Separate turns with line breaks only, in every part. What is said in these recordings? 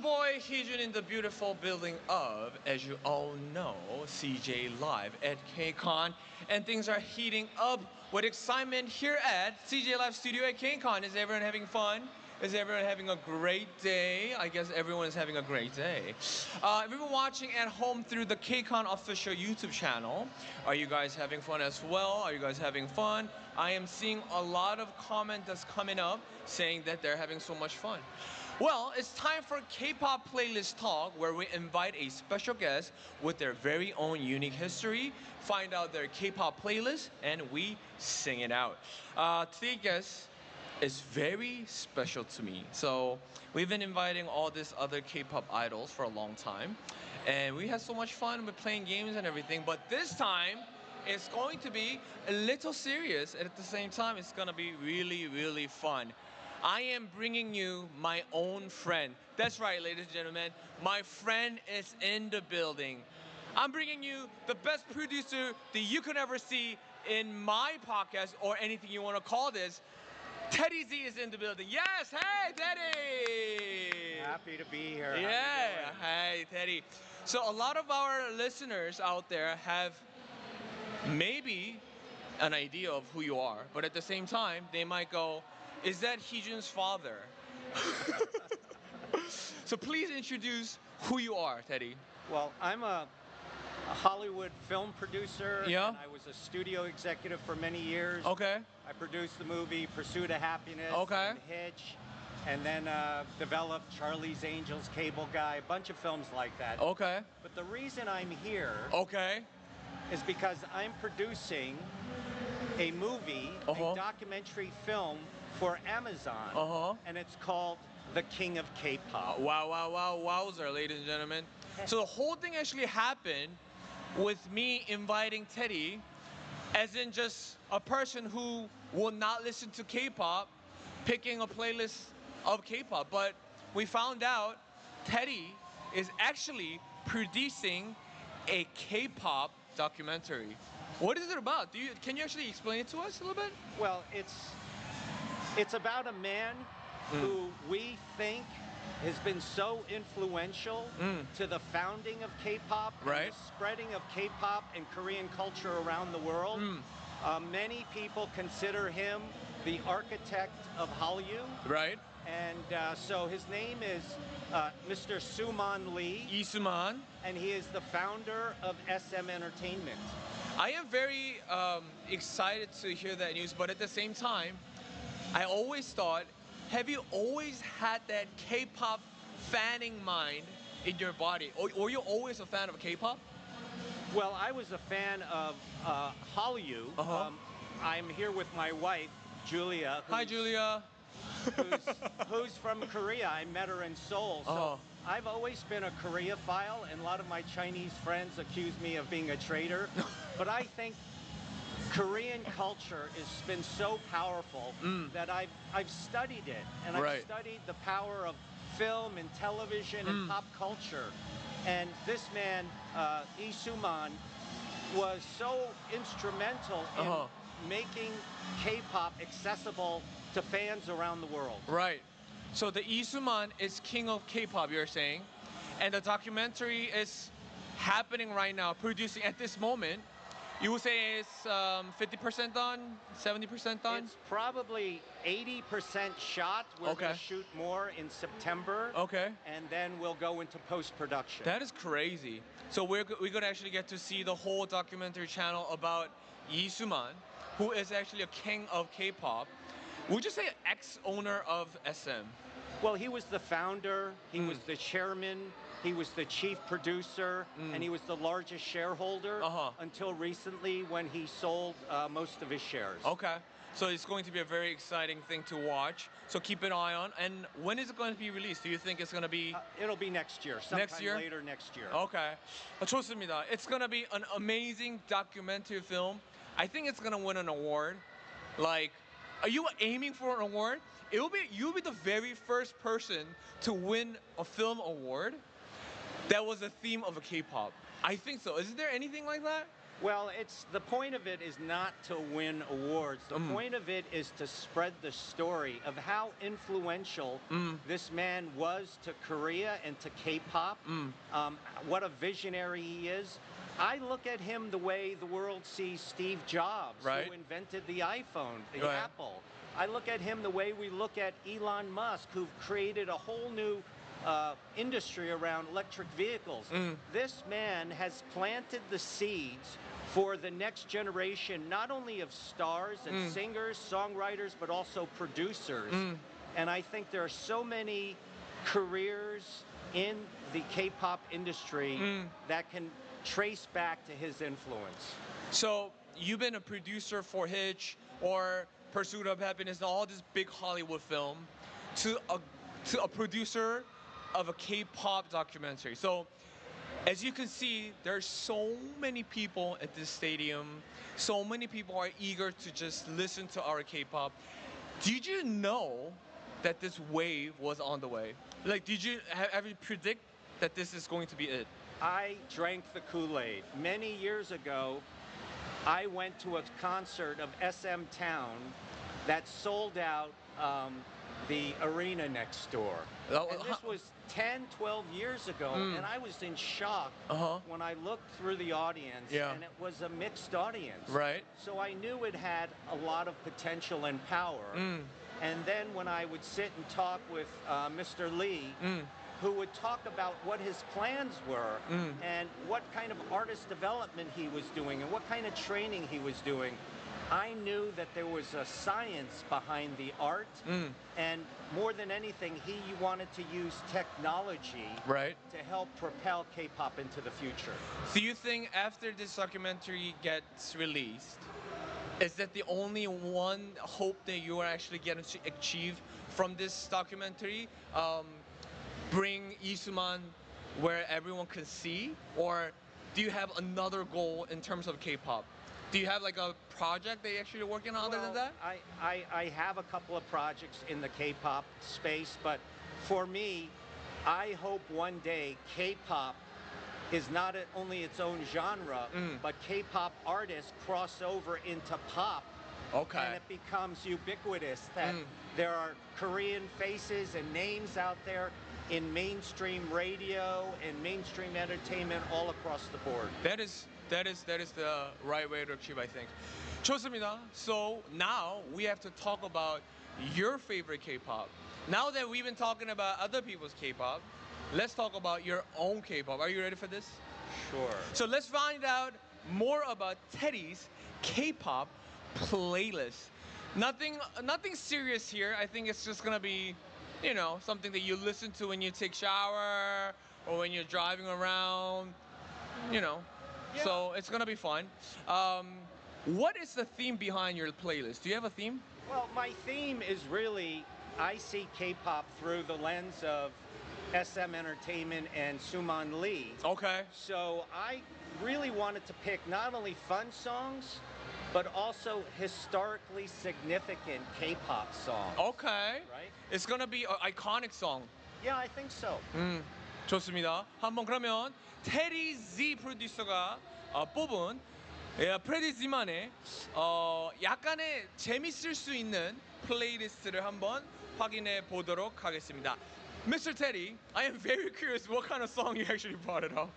boy Heejun in the beautiful building of, as you all know, CJ Live at KCON, and things are heating up with excitement here at CJ Live Studio at KCON. Is everyone having fun? Is everyone having a great day? I guess everyone is having a great day. Everyone watching at home through the KCON official YouTube channel, are you guys having fun as well? Are you guys having fun? I am seeing a lot of comments that's coming up saying that they're having so much fun. Well, it's time for K-pop playlist talk, where we invite a special guest with their very own unique history, find out their K-pop playlist, and we sing it out. Today's guest is very special to me. So we've been inviting all these other K-pop idols for a long time, and we had so much fun with playing games and everything. But this time, it's going to be a little serious, and at the same time, it's gonna be really, really fun. I am bringing you my own friend. That's right, ladies and gentlemen. My friend is in the building. I'm bringing you the best producer that you could ever see in my podcast or anything you want to call this. Teddy Z is in the building. Yes, hey, Teddy.
Happy to be here.
Yeah, hey, Teddy. So a lot of our listeners out there have maybe an idea of who you are, but at the same time, they might go, is that Heejun's father? So please introduce who you are, Teddy.
Well, I'm a Hollywood film producer.
Yeah.
And I was a studio executive for many years.
Okay.
I produced the movie Pursuit of Happiness.
Okay.
And Hitch. And then developed Charlie's Angels, Cable Guy, a bunch of films like that.
Okay.
But the reason I'm here
Okay.
is because I'm producing a movie, a documentary film for Amazon. And it's called The King of K-Pop.
Wow, wow, wow, wowzer, ladies and gentlemen. So the whole thing actually happened with me inviting Teddy, as in just a person who will not listen to K-pop, picking a playlist of K-pop. But we found out Teddy is actually producing a K-pop documentary. What is it about? Can you actually explain it to us a little bit?
Well, it's about a man who we think has been so influential to the founding of K-pop,
Right.
and the spreading of K-pop and Korean culture around the world. Many people consider him the architect of Hallyu.
Right.
And so his name is Mr. Suman Lee,
Isuman.
and he is the founder of SM Entertainment.
I am very excited to hear that news, but at the same time, I always thought, have you always had that K-pop fanning mind in your body? Or were you always a fan of K-pop?
Well, I was a fan of Hallyu. I'm here with my wife, Julia.
Hi, Julia.
who's from Korea. I met her in Seoul. So I've always been a Koreaphile, and a lot of my Chinese friends accuse me of being a traitor. But I think Korean culture has been so powerful that I've studied it, and I've studied the power of film and television and pop culture. And this man, Lee Suman, was so instrumental in making K-pop accessible to fans around the world.
Right. So the Isuman is king of K-pop, you're saying, and the documentary is happening right now, producing at this moment. You would say it's 50% done, 70% done?
It's probably 80% shot. We're going to shoot more in September.
Okay.
And then we'll go into post-production.
That is crazy. So we're going to actually get to see the whole documentary channel about Lee Suman, who is actually a king of K-pop. Would you say ex-owner of SM?
Well, he was the founder, he was the chairman, he was the chief producer, and he was the largest shareholder until recently when he sold most of his shares.
Okay. So it's going to be a very exciting thing to watch. So keep an eye on. And when is it going to be released? Do you think it's going to be?
It'll be next year. Sometime later next year.
Okay. 좋습니다. It's going to be an amazing documentary film. I think it's going to win an award. Like, are you aiming for an award? You'll be the very first person to win a film award that was a theme of a K-pop. I think so. Isn't there anything like that?
Well, the point of it is not to win awards. The point of it is to spread the story of how influential this man was to Korea and to K-pop. What a visionary he is. I look at him the way the world sees Steve Jobs,
Right.
who invented the iPhone, the
Right.
Apple. I look at him the way we look at Elon Musk, who created a whole new industry around electric vehicles. This man has planted the seeds for the next generation, not only of stars and singers, songwriters, but also producers. And I think there are so many careers in the K-pop industry that can trace back to his influence.
So you've been a producer for Hitch or Pursuit of Happiness and all this big Hollywood film to a producer of a K-pop documentary. So as you can see, there's so many people at this stadium. So many people are eager to just listen to our K-pop. Did you know that this wave was on the way? Like, did you have you predict that this is going to be it?
I drank the Kool-Aid. Many years ago, I went to a concert of SM Town that sold out the arena next door. And this was 10, 12 years ago, and I was in shock when I looked through the audience, and it was a mixed audience.
Right.
So I knew it had a lot of potential and power. And then when I would sit and talk with Mr. Lee, who would talk about what his plans were and what kind of artist development he was doing and what kind of training he was doing, I knew that there was a science behind the art, and more than anything, he wanted to use technology to help propel K-pop into the future.
Do you think after this documentary gets released, is that the only one hope that you are actually going to achieve from this documentary? Bring Isuman where everyone can see? Or do you have another goal in terms of K-pop? Do you have like a project that you're actually working on other than that?
I have a couple of projects in the K-pop space, but for me, I hope one day K-pop is not only its own genre, but K-pop artists cross over into pop. And it becomes ubiquitous, that there are Korean faces and names out there in mainstream radio and mainstream entertainment all across the board.
That is the right way to achieve, I think. 좋습니다. So now we have to talk about your favorite K-pop. Now that we've been talking about other people's K-pop, let's talk about your own K-pop. Are you ready for this?
Sure.
So let's find out more about Teddy's K-pop playlist. Nothing serious here. I think it's just gonna be, you know, something that you listen to when you take shower or when you're driving around, you know.
Yeah.
So it's gonna be fun. What is the theme behind your playlist? Do you have a theme?
Well, my theme is really, I see K-pop through the lens of SM Entertainment and Suman Lee.
Okay.
So I really wanted to pick not only fun songs, but also historically significant K-pop songs.
Okay.
Right?
It's gonna be an iconic song.
Yeah, I think so.
좋습니다. 한번 그러면 테리 Z 프로듀서가 뽑은 프레디 Z만의 약간의 재밌을 수 있는 플레이리스트를 한번 확인해 보도록 하겠습니다. Mr. Teddy, I am very curious what kind of song you actually brought it up.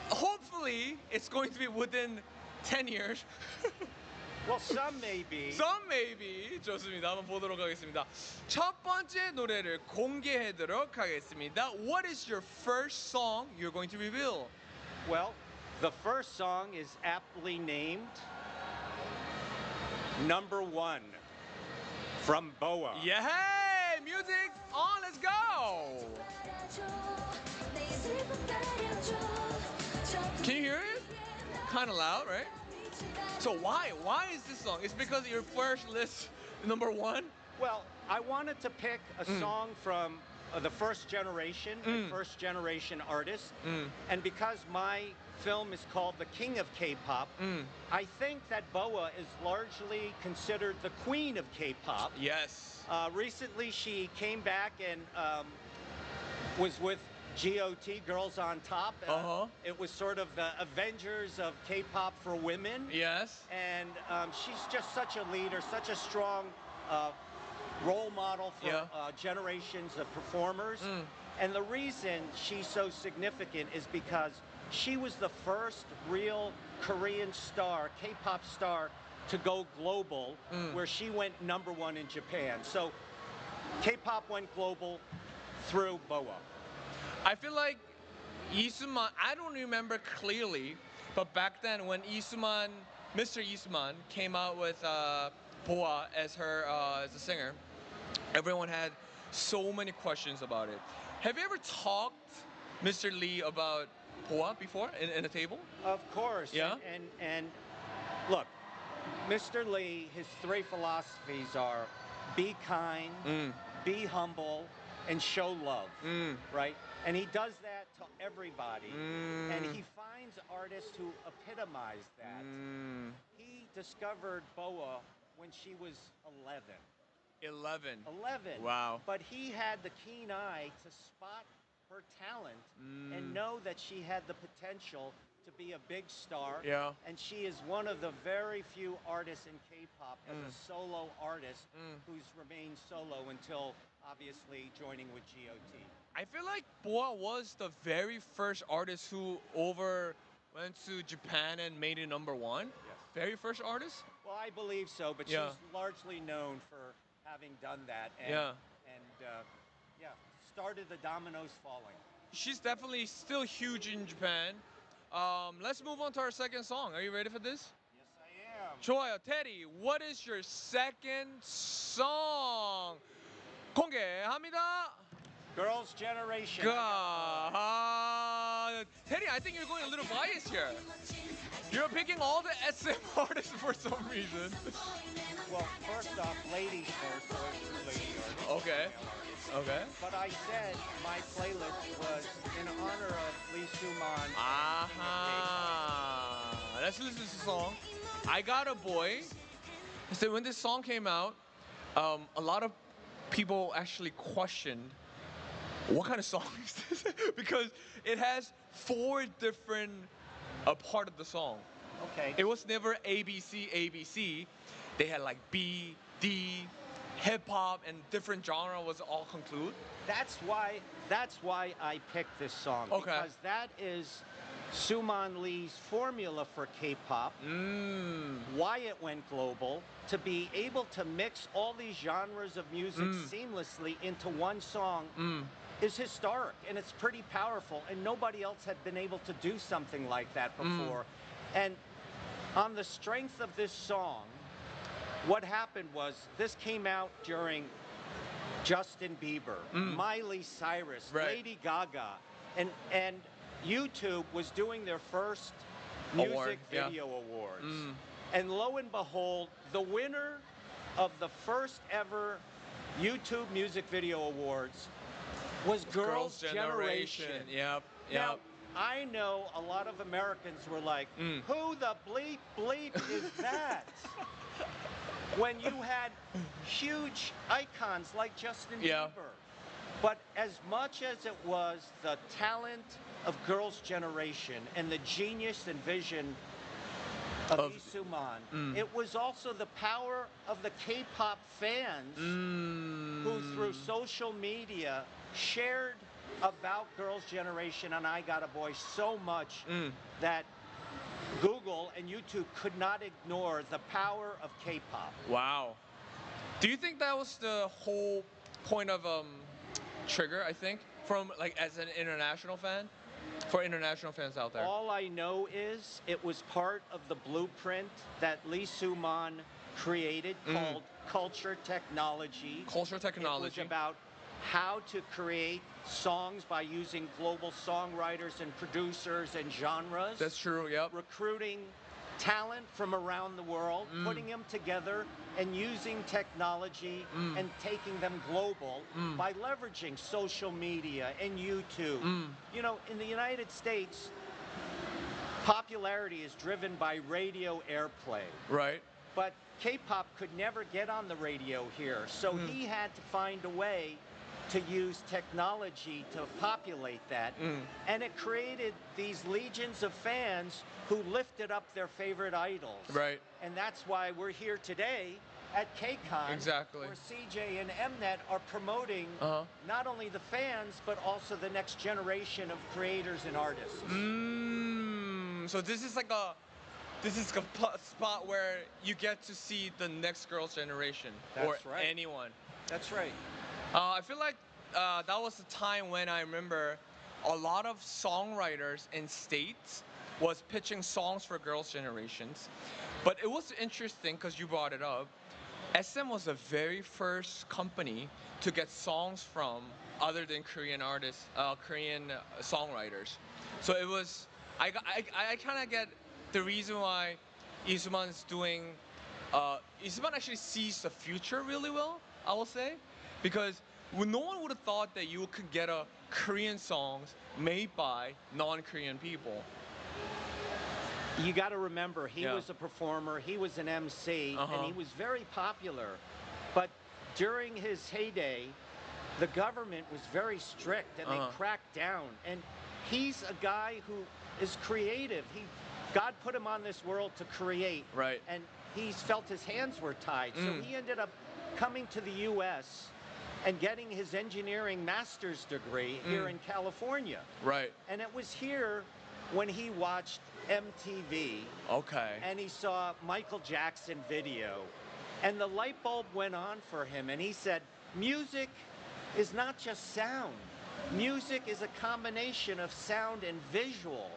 Hopefully, it's going to be within 10 years.
Well, some may be.
Some maybe. 좋습니다. 한번 보도록 하겠습니다. 첫 번째 노래를 공개하도록 하겠습니다. What is your first song you're going to reveal?
Well, the first song is aptly named Number One from BoA.
Yeah, hey, music on, let's go. Can you hear it? Kind of loud, right? So why is this song? It's because your first list number one?
Well, I wanted to pick a song from the first generation artist. And because my film is called The King of K-pop, I think that BoA is largely considered the queen of K-pop.
Yes.
Recently, she came back and was with GOT, Girls on Top. It was sort of the Avengers of K-pop for women.
Yes.
And she's just such a leader, such a strong role model for generations of performers. And the reason she's so significant is because she was the first real Korean star, K-pop star, to go global, where she went #1 in Japan. So K-pop went global through BoA.
I feel like Isuman, I don't remember clearly, but back then when Isuman, Mr. Isuman came out with BoA as her as a singer, everyone had so many questions about it. Have you ever talked, Mr. Lee, about BoA before in a table?
Of course.
Yeah.
And look, Mr. Lee, his 3 philosophies are be kind, be humble, and show love, right? And he does that to everybody. And he finds artists who epitomize that. He discovered BoA when she was 11.
11.
11.
Wow.
But he had the keen eye to spot her talent and know that she had the potential to be a big star.
Yeah.
And she is one of the very few artists in K-pop as a solo artist who's remained solo until obviously joining with GOT.
I feel like BoA was the very first artist who went to Japan and made it #1.
Yes.
Very first artist?
Well, I believe so, but
Yeah.
she's largely known for having done that. And,
Yeah.
Started the dominoes falling.
She's definitely still huge in Japan. Let's move on to our second song. Are you ready for this?
Yes, I am.
좋아요. Teddy, what is your second song? 공개합니다.
Girls' Generation.
Teddy, I think you're going a little biased here. You're picking all the SM artists for some reason.
Well, first off, ladies first, so it's two lady artists.
Okay. Okay.
But I said my playlist was in honor of Lee Soo-man.
Aha. Let's listen to the song. I Got a Boy. So when this song came out, a lot of people actually questioned what kind of song is this? Because it has 4 different part of the song.
Okay.
It was never ABC, ABC. They had like B, D, hip hop, and different genre was all conclude.
That's why I picked this song.
Okay.
Because that is Soo-man Lee's formula for K-pop. Why it went global, to be able to mix all these genres of music seamlessly into one song is historic, and it's pretty powerful, and nobody else had been able to do something like that before. And on the strength of this song, what happened was this came out during Justin Bieber, Miley Cyrus, Lady Gaga, and YouTube was doing their first music video awards. And lo and behold, the winner of the first ever YouTube Music Video Awards was Girls' Generation.
Yep.
Now, I know a lot of Americans were like, who the bleep is that? When you had huge icons like Justin Bieber. But as much as it was the talent of Girls' Generation and the genius and vision of Lee Soo-man, it was also the power of the K-pop fans who through social media shared about Girls' Generation and I Got a Boy so much that Google and YouTube could not ignore the power of K-pop.
Wow. Do you think that was the whole point of Trigger, I think, from like as an international fan? For international fans out there.
All I know is it was part of the blueprint that Lee Soo-man created called Culture Technology.
Culture Technology.
It was about how to create songs by using global songwriters and producers and genres.
That's true, yep.
Recruiting talent from around the world, putting them together and using technology and taking them global by leveraging social media and YouTube. You know, in the United States, popularity is driven by radio airplay.
Right.
But K-pop could never get on the radio here, so he had to find a way to use technology to populate that. And it created these legions of fans who lifted up their favorite idols.
Right.
And that's why we're here today at KCON,
Exactly.
where CJ and Mnet are promoting not only the fans, but also the next generation of creators and artists.
So this is like a spot where you get to see the next girl's generation.
That's
or
right.
anyone.
That's right.
I feel like that was the time when I remember a lot of songwriters in states was pitching songs for girls' generations. But it was interesting because you brought it up. SM was the very first company to get songs from other than Korean artists, Korean songwriters. So it was, I kind of get the reason why Isuman is doing, Isuman actually sees the future really well, I will say. Because no one would have thought that you could get a Korean songs made by non-Korean people.
You got to remember, he was a performer, he was an MC, and he was very popular. But during his heyday, the government was very strict and they cracked down. And he's a guy who is creative. God put him on this world to create.
Right.
And he's felt his hands were tied. So he ended up coming to the U.S. and getting his engineering master's degree here in California.
Right.
And it was here when he watched MTV.
Okay.
And he saw Michael Jackson video. And the light bulb went on for him. And he said, music is not just sound. Music is a combination of sound and visual.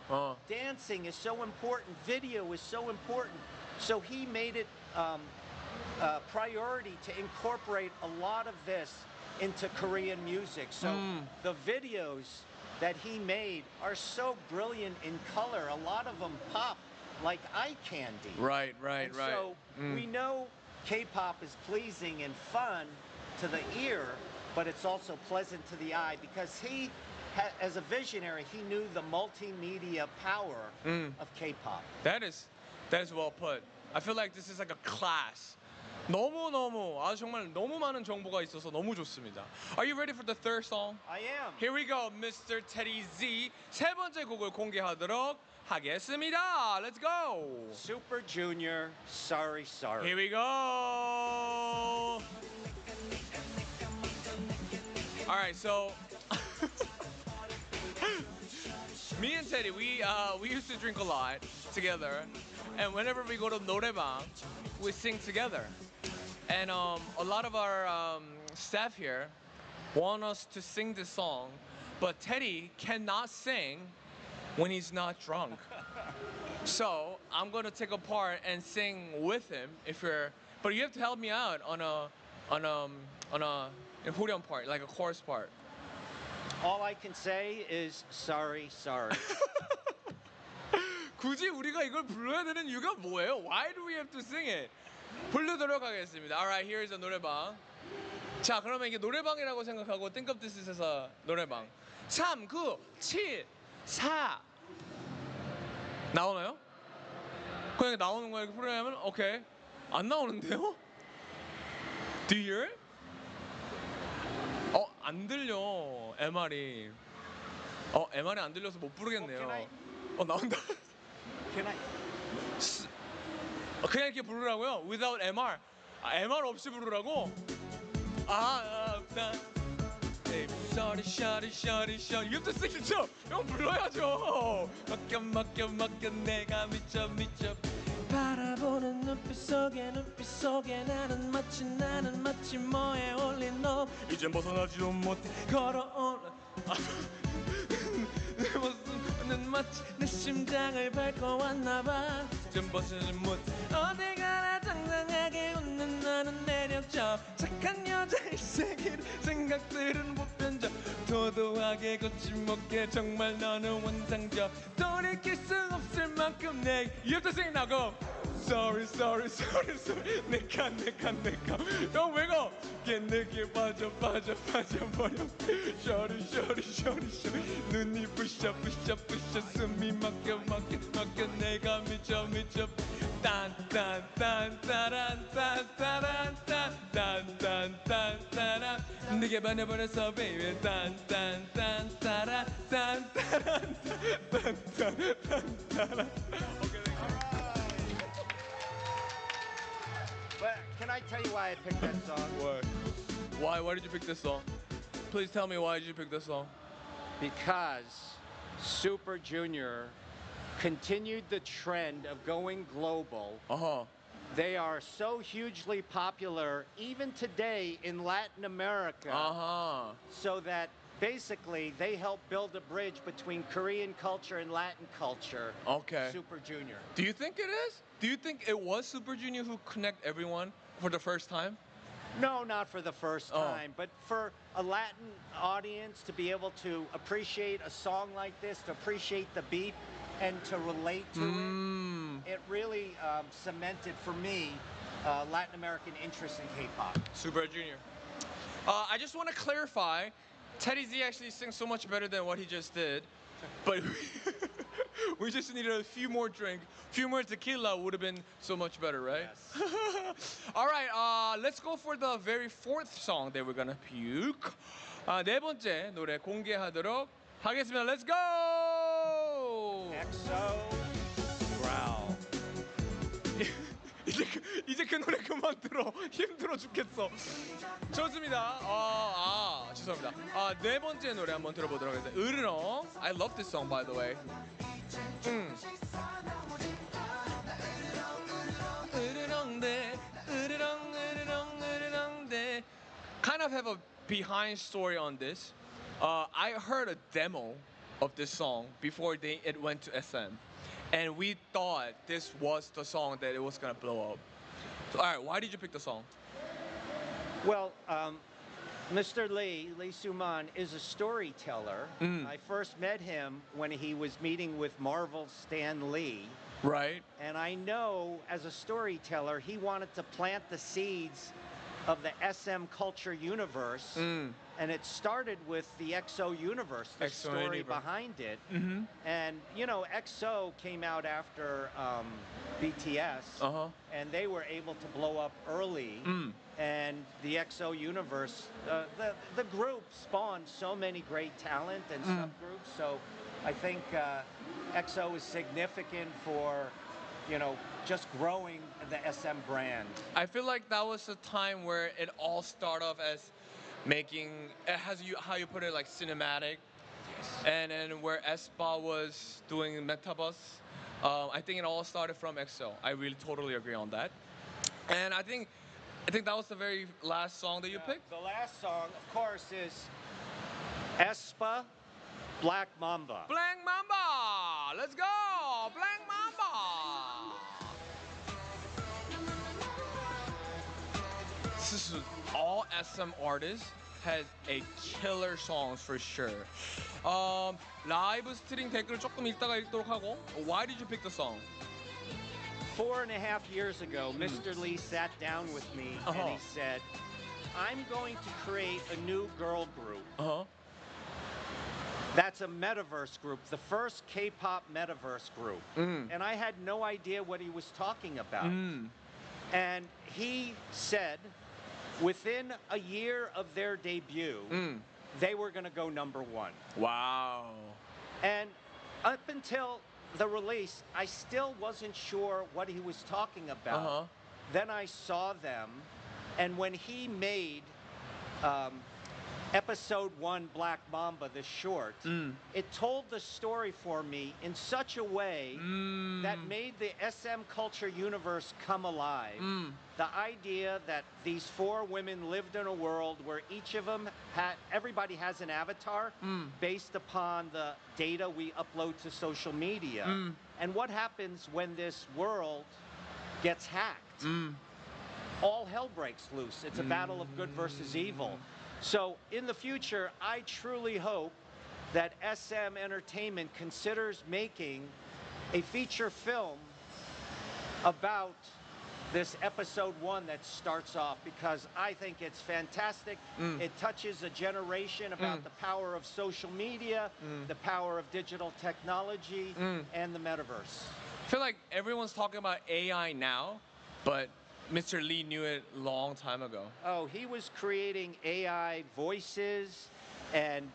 Dancing is so important. Video is so important. So he made it a priority to incorporate a lot of this into Korean music. So the videos that he made are so brilliant in color. A lot of them pop like eye candy.
Right.
So we know K-pop is pleasing and fun to the ear, but it's also pleasant to the eye because he, as a visionary, he knew the multimedia power of K-pop.
That is well put. I feel like this is like a class. 아주 정말 너무 많은 정보가 있어서 너무 좋습니다. Are you ready for the third song?
I am.
Here we go, Mr. Teddy Z. 세 번째 곡을 공개하도록 하겠습니다. Let's go.
Super Junior, Sorry Sorry.
Here we go. All right, so me and Teddy, we used to drink a lot together, and whenever we go to 노래방, we sing together. And a lot of our staff here want us to sing this song, but Teddy cannot sing when he's not drunk. So I'm gonna take a part and sing with him but you have to help me out on a 후렴 part, like a chorus part.
All I can say is sorry, sorry.
굳이 우리가 이걸 불러야 되는 이유가 뭐예요? Why do we have to sing it? 부르도록 하겠습니다. Alright, here's a 노래방. 자, 그러면 이게 노래방이라고 생각하고 think of this as 노래방. 3, 9, 7, 4 나오나요? 그냥 나오는 거야 이렇게 풀어야하면 오케이. 안 나오는데요? Do you hear it? 안 들려. MR이. MR이 안 들려서 못 부르겠네요. 나온다.
Can I?
그냥 이렇게 부르라고요? Without MR. MR 없이 부르라고? Sorry, sorry, sorry, sorry. You have to sing it too. 형 불러야죠. 맡겨 내가 미쳐. 바라보는 눈빛 속에 나는 마치 뭐에 홀린 너. 이젠 벗어나지도 못해 걸어올라. 내 모습은 마치 내 심장을 밟고 왔나봐. 좀 벗어나지 못해 어디 가나 당당하게 웃는 너는 매력적. 착한 여자의 세계를 생각들은 보편적. 도도하게 거침없게 정말 너는 원상적. 돌이킬 수 없을 만큼 내 You have to sing now, go. Sorry, sorry, sorry, sorry. 내가 형 왜 가? 내게 빠져버려. Sorry, sorry, sorry, sorry. 눈이 부셔 숨이 막혀 내가 미쳐 Dun, dun, dun, dun, dun, dun, dun, dun, dun, dun, dun, dun. 네게 반해버렸어, baby. Dun, dun, dun, dun, dun, dun, dun, dun, dun, dun. Okay,
But can I tell you why I picked that song?
What? Why? Why did you pick this song? Please tell me why did you pick this song?
Because Super Junior continued the trend of going global. They are so hugely popular even today in Latin America. So that basically they help build a bridge between Korean culture and Latin culture.
Okay.
Super Junior.
Do you think it is? Do you think it was Super Junior who connect everyone for the first time?
No, not for the first time, but for a Latin audience to be able to appreciate a song like this, to appreciate the beat, and to relate to it really cemented for me Latin American interest in K-pop.
Super Junior. I just want to clarify, Teddy Z actually sings so much better than what he just did, but we just needed a few more drink, few more tequila would have been so much better, right?
Yes.
All right, let's go for the very fourth song that we're gonna puke. 네 번째 노래 공개하도록 하겠습니다. Let's go!
EXO, Growl.
이제 그 노래 그만 들어. 힘들어 죽겠어. 좋습니다. 죄송합니다. 네 번째 노래 한번 들어보도록 하겠습니다. 으르렁. I love this song by the way. 으르렁대, 으르렁, 으르렁, 으르렁대. Kind of have a behind story on this. I heard a demo of this song before it went to SM. And we thought this was the song that it was gonna blow up. So, all right, why did you pick the song?
Well, Mr. Lee Soo-man, is a storyteller. I first met him when he was meeting with Marvel's Stan Lee.
Right.
And I know as a storyteller, he wanted to plant the seeds of the SM culture universe. And it started with the EXO universe, the story behind it. And, you know, EXO came out after BTS, and they were able to blow up early. And the EXO universe, the group spawned so many great talent and subgroups. So I think EXO is significant for, you know, just growing the SM brand.
I feel like that was a time where it all started off as making, it has how you put it, like cinematic. And then where aespa was doing Metabus. I think it all started from EXO. I really totally agree on that. And I think that was the very last song that you picked?
The last song, of course, is aespa, Black Mamba.
Black Mamba! Let's go! Black Mamba! This is all SM artists has a killer songs for sure. 라이브 스트링 댓글 조금 읽다가 읽도록 하고. Why did you pick the song?
4.5 years ago, Mr. Lee sat down with me and he said, I'm going to create a new girl group. That's a metaverse group, the first K-pop metaverse group. And I had no idea what he was talking about. And he said, within a year of their debut, they were going to go #1.
Wow.
And up until the release, I still wasn't sure what he was talking about. Then I saw them, and when he made episode 1, Black Mamba, the short, it told the story for me in such a way that made the SM culture universe come alive. The idea that these 4 women lived in a world where each of them everybody has an avatar based upon the data we upload to social media. And what happens when this world gets hacked? All hell breaks loose. It's a battle of good versus evil. So in the future, I truly hope that SM Entertainment considers making a feature film about this episode 1 that starts off, because I think it's fantastic. It touches a generation about the power of social media, the power of digital technology, and the metaverse.
I feel like everyone's talking about AI now, but Mr. Lee knew it a long time ago.
Oh, he was creating AI voices and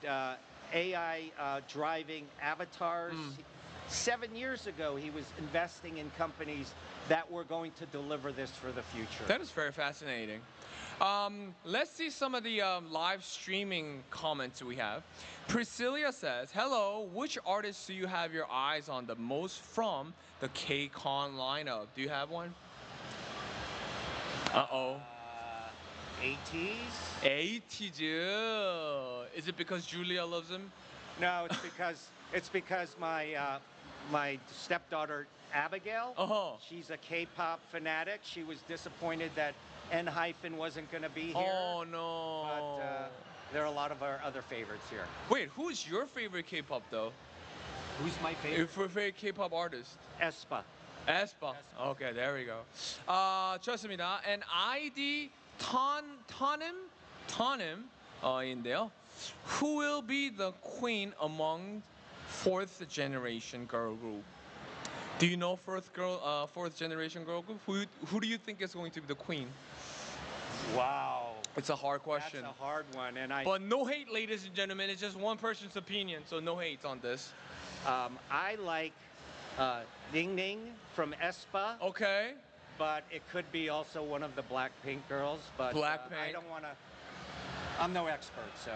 AI driving avatars. 7 years ago, he was investing in companies that were going to deliver this for the future.
That is very fascinating. Let's see some of the live streaming comments we have. Priscilla says, hello, which artists do you have your eyes on the most from the KCON lineup? Do you have one? Uh-oh.
80s?
80s. Is it because Julia loves him?
No, it's because my stepdaughter Abigail. She's a K-pop fanatic. She was disappointed that N-hyphen wasn't going to be here.
Oh no.
But there are a lot of our other favorites here.
Wait, who's your favorite K-pop though?
Who's my favorite?
Your favorite K-pop artist?
aespa.
aespa. Okay, there we go. 좋습니다. And ID Tonim 인데요. Who will be the queen among fourth generation girl group? Do you know fourth generation girl group? Who do you think is going to be the queen?
Wow.
It's a hard question.
That's a hard one,
But no hate, ladies and gentlemen. It's just one person's opinion, so no hate on this.
I like Ning Ning from aespa.
Okay.
But it could be also one of the Blackpink girls. But
Blackpink.
I don't want to. I'm no expert, so.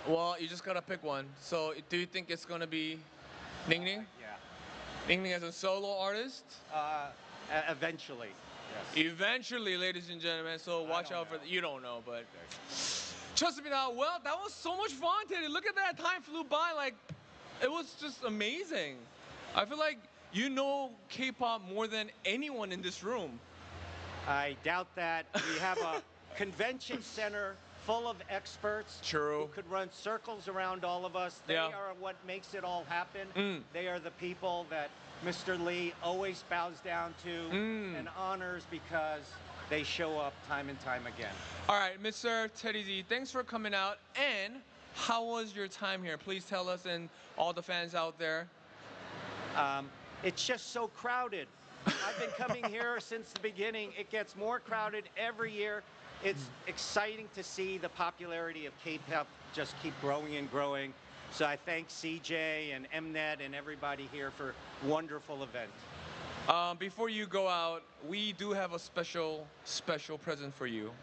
Well, you just gotta pick one. So, do you think it's gonna be Ning Ning?
Yeah.
Ning Ning as a solo artist?
Eventually. Yes.
Eventually, ladies and gentlemen. So watch out for you don't know, but 좋습니다. Well, that was so much fun today. Look at that, time flew by like it was just amazing. I feel like you know K-pop more than anyone in this room.
I doubt that. We have a convention center full of experts.
True.
Who could run circles around all of us. They are what makes it all happen. They are the people that Mr. Lee always bows down to and honors because they show up time and time again.
All right, Mr. Teddy Z, thanks for coming out. And how was your time here? Please tell us and all the fans out there.
It's just so crowded. I've been coming here since the beginning. It gets more crowded every year. It's exciting to see the popularity of K-pop just keep growing and growing. So I thank CJ and Mnet and everybody here for a wonderful event.
Before you go out, we do have a special present for you.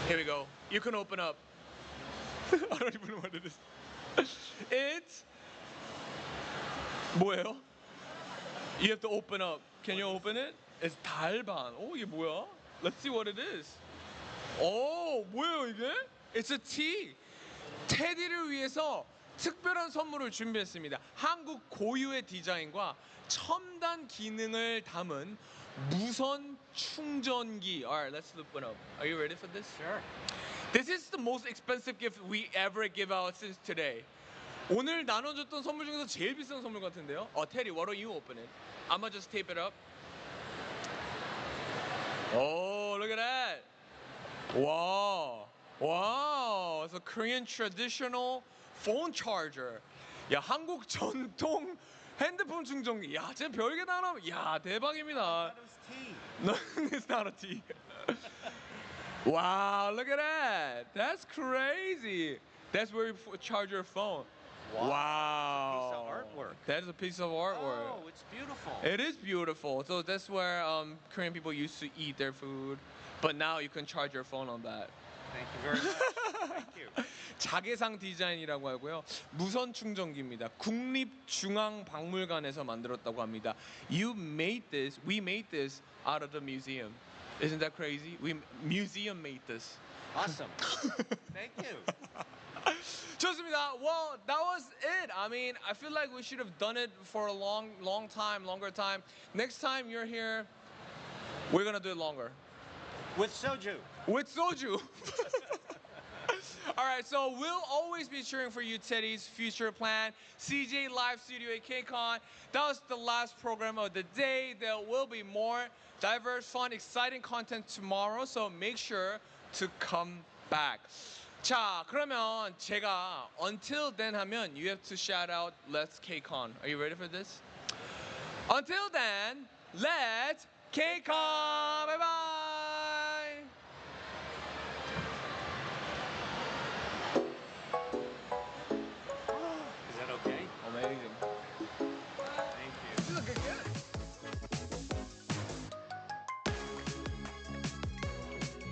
Here we go. You can open up. I don't even know what it is. It's 뭐예요? You have to open up. Can you open it? It's 달반. 오, 이게 뭐야? Let's see what it is. 오, 뭐예요 이게? It's a tea. 테디를 위해서 특별한 선물을 준비했습니다. 한국 고유의 디자인과 첨단 기능을 담은 무선 충전기. Alright, let's open up. Are you ready for this?
Sure.
This is the most expensive gift we ever give out since today. 오늘 나눠줬던 선물 중에서 제일 비싼 선물 같은데요? Teddy, why don't you open it? I'ma just tape it up. Oh, look at that. Wow. Wow. It's a Korean traditional phone charger. 야, 한국 전통 핸드폰 충전기. 야, 진짜 별게 다 나오면 야, 대박입니다.
That was tea.
No, it's not a tea. Wow, look at that. That's crazy. That's where you charge your phone. Wow.
It's a piece of artwork.
That is a piece of artwork.
Oh, it's beautiful.
It is beautiful. So that's where Korean people used to eat their food. But now you can charge your phone on that.
Thank you very much. Thank you.
자개상 디자인이라고 하고요. 무선 충전기입니다. 국립중앙박물관에서 만들었다고 합니다. We made this out of the museum. Isn't that crazy? Museum made this.
Awesome. Thank you.
좋습니다. Well, that was it. I mean, I feel like we should have done it for a longer time. Next time you're here, we're gonna do it longer.
With soju.
With soju. All right, so we'll always be cheering for you, Teddy's future plan. CJ Live Studio at KCON. That was the last program of the day. There will be more diverse, fun, exciting content tomorrow, so make sure to come back. 자, 그러면 제가 until then 하면 you have to shout out Let's KCON. Are you ready for this? Until then, let's KCON! Bye bye!